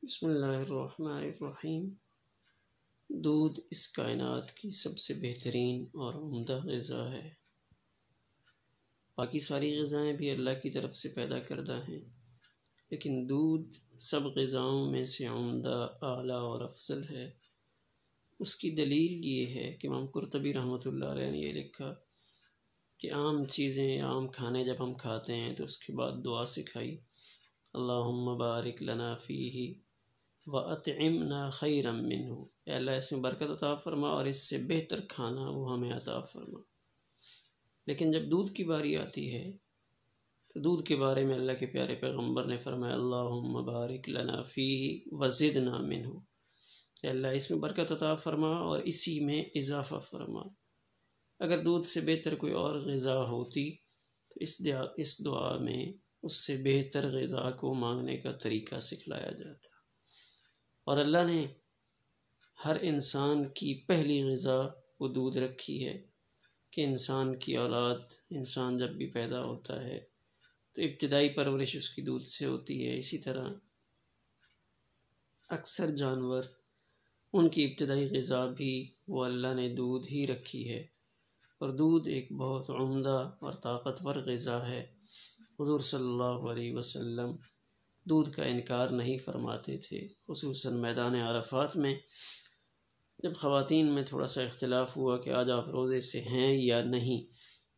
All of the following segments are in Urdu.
بسم اللہ الرحمن الرحیم۔ دودھ اس کائنات کی سب سے بہترین اور عمدہ غذا ہے۔ باقی ساری غذائیں بھی اللہ کی طرف سے پیدا کردہ ہیں، لیکن دودھ سب غذاؤں میں سے عمدہ، اعلیٰ اور افضل ہے۔ اس کی دلیل یہ ہے کہ امام قرطبی رحمۃ اللہ علیہ نے یہ لکھا کہ عام چیزیں، عام کھانے جب ہم کھاتے ہیں تو اس کے بعد دعا سکھائی، اللہم بارک لنا فیہ وَأَطْعِمْنَا خَيْرًا مِّنْهُ، اے اللہ اس میں برکت عطا فرما اور اس سے بہتر کھانا وہ ہمیں عطا فرما۔ لیکن جب دودھ کی باری آتی ہے تو دودھ کے بارے میں اللہ کے پیارے پیغمبر نے فرمایا، اللہم بارک لنا فیہ وزدنا منہ، اے اللہ اس میں برکت عطا فرما اور اسی میں اضافہ فرما۔ اگر دودھ سے بہتر کوئی اور غذا ہوتی تو اس دعا میں اس سے بہتر غذا کو مانگنے کا طریقہ سکھلایا جاتا۔ اور اللہ نے ہر انسان کی پہلی غذا وہ دودھ رکھی ہے کہ انسان کی اولاد، انسان جب بھی پیدا ہوتا ہے تو ابتدائی پرورش اس کی دودھ سے ہوتی ہے۔ اسی طرح اکثر جانور، ان کی ابتدائی غذا بھی وہ اللہ نے دودھ ہی رکھی ہے، اور دودھ ایک بہت عمدہ اور طاقتور غذا ہے۔ حضور صلی اللہ علیہ وسلم دودھ کا انکار نہیں فرماتے تھے، خصوصاً میدان عرفات میں جب خواتین میں تھوڑا سا اختلاف ہوا کہ آج آپ روزے سے ہیں یا نہیں،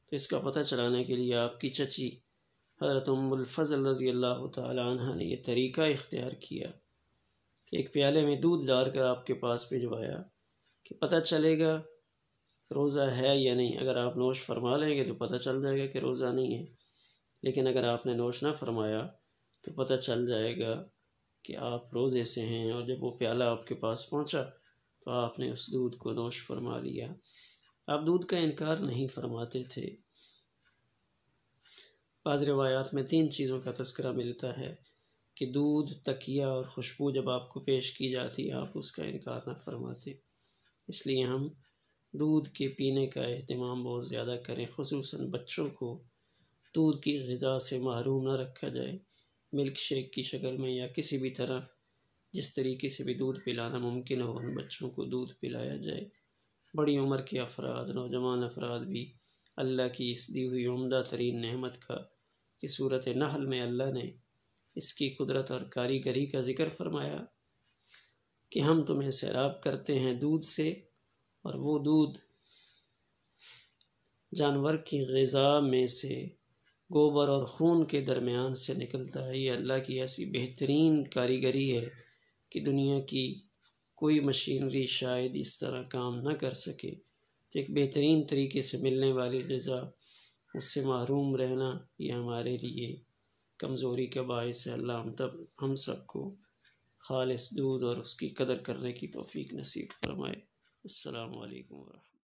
تو اس کا پتہ چلانے کے لیے آپ کی چچی حضرت ام الفضل رضی اللہ تعالی عنہ نے یہ طریقہ اختیار کیا کہ ایک پیالے میں دودھ ڈال کر آپ کے پاس بھجوایا کہ پتہ چلے گا روزہ ہے یا نہیں۔ اگر آپ نوش فرما لیں گے تو پتہ چل جائے گا کہ روزہ نہیں ہے، لیکن اگر آپ نے نوش نہ فرمایا تو پتہ چل جائے گا کہ آپ روزے سے ہیں۔ اور جب وہ پیالہ آپ کے پاس پہنچا تو آپ نے اس دودھ کو نوش فرما لیا۔ آپ دودھ کا انکار نہیں فرماتے تھے۔ بعض روایات میں 3 چیزوں کا تذکرہ ملتا ہے کہ دودھ، تکیہ اور خوشبو جب آپ کو پیش کی جاتی آپ اس کا انکار نہ فرماتے۔ اس لیے ہم دودھ کے پینے کا اہتمام بہت زیادہ کریں، خصوصاً بچوں کو دودھ کی غذا سے محروم نہ رکھا جائے۔ ملک شیک کی شکل میں یا کسی بھی طرح جس طریقے سے بھی دودھ پلانا ممکن ہو، ان بچوں کو دودھ پلایا جائے۔ بڑی عمر کے افراد، نوجوان افراد بھی اللہ کی اس دی ہوئی عمدہ ترین نعمت کا کہ سورۃ نحل میں اللہ نے اس کی قدرت اور کاریگری کا ذکر فرمایا کہ ہم تمہیں سیراب کرتے ہیں دودھ سے، اور وہ دودھ جانور کی غذا میں سے گوبر اور خون کے درمیان سے نکلتا ہے۔ یہ اللہ کی ایسی بہترین کاریگری ہے کہ دنیا کی کوئی مشینری شاید اس طرح کام نہ کر سکے۔ تو ایک بہترین طریقے سے ملنے والی غذا، اس سے محروم رہنا یہ ہمارے لیے کمزوری کا باعث ہے۔ اللہ ہم سب کو خالص دودھ اور اس کی قدر کرنے کی توفیق نصیب فرمائے۔ السلام علیکم ورحمۃ اللہ۔